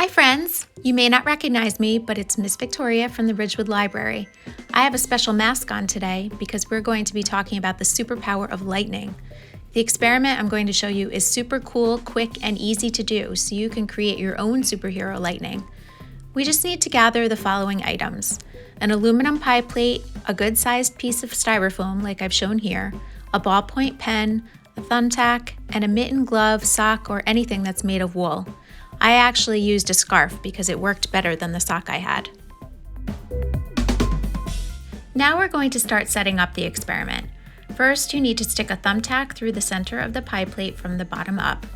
Hi friends! You may not recognize me, but it's Miss Victoria from the Ridgewood Library. I have a special mask on today because we're going to be talking about the superpower of lightning. The experiment I'm going to show you is super cool, quick, and easy to do, so you can create your own superhero lightning. We just need to gather the following items: an aluminum pie plate, a good-sized piece of styrofoam like I've shown here, a ballpoint pen, a thumbtack, and a mitten, glove, sock, or anything that's made of wool. I actually used a scarf because it worked better than the sock I had. Now we're going to start setting up the experiment. First, you need to stick a thumbtack through the center of the pie plate from the bottom up.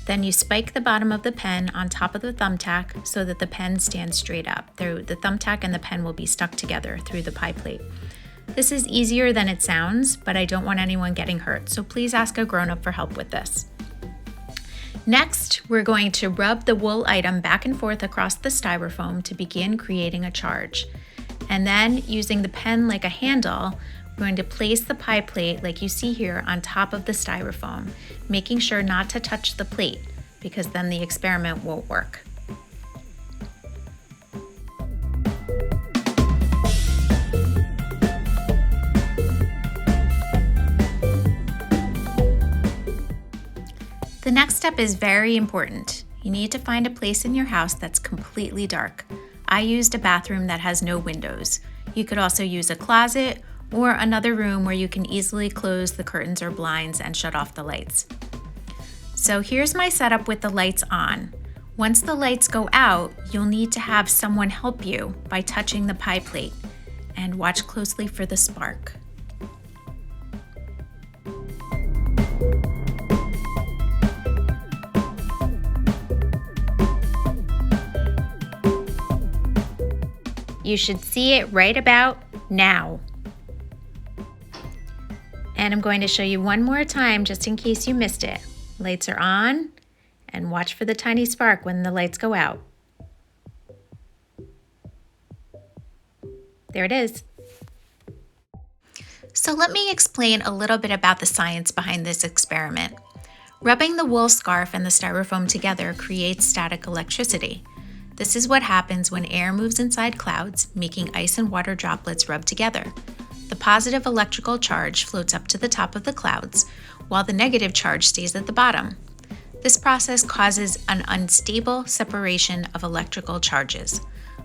Then you spike the bottom of the pen on top of the thumbtack so that the pen stands straight up. The thumbtack and the pen will be stuck together through the pie plate. This is easier than it sounds, but I don't want anyone getting hurt, so please ask a grown-up for help with this. Next, we're going to rub the wool item back and forth across the styrofoam to begin creating a charge. And then, using the pen like a handle, we're going to place the pie plate, like you see here, on top of the styrofoam, making sure not to touch the plate, because then the experiment won't work. The next step is very important. You need to find a place in your house that's completely dark. I used a bathroom that has no windows. You could also use a closet or another room where you can easily close the curtains or blinds and shut off the lights. So here's my setup with the lights on. Once the lights go out, you'll need to have someone help you by touching the pie plate, and watch closely for the spark. You should see it right about now. And I'm going to show you one more time just in case you missed it. Lights are on, and watch for the tiny spark when the lights go out. There it is. So let me explain a little bit about the science behind this experiment. Rubbing the wool scarf and the styrofoam together creates static electricity. This is what happens when air moves inside clouds, making ice and water droplets rub together. The positive electrical charge floats up to the top of the clouds, while the negative charge stays at the bottom. This process causes an unstable separation of electrical charges.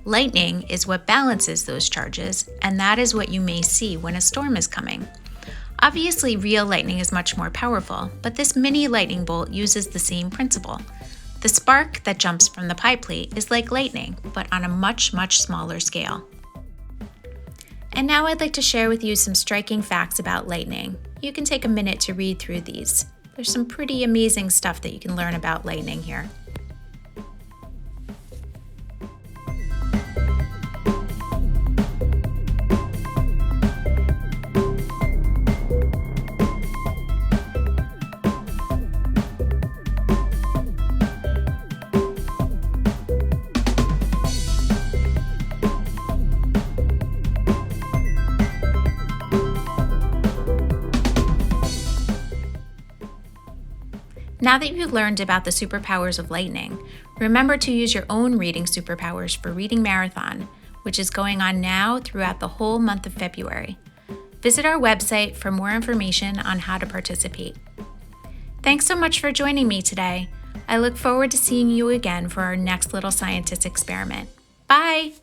Lightning is what balances those charges, and that is what you may see when a storm is coming. Obviously, real lightning is much more powerful, but this mini lightning bolt uses the same principle. The spark that jumps from the pie plate is like lightning, but on a much, much smaller scale. And now I'd like to share with you some striking facts about lightning. You can take a minute to read through these. There's some pretty amazing stuff that you can learn about lightning here. Now that you've learned about the superpowers of lightning, remember to use your own reading superpowers for Reading Marathon, which is going on now throughout the whole month of February. Visit our website for more information on how to participate. Thanks so much for joining me today. I look forward to seeing you again for our next Little Scientist experiment. Bye!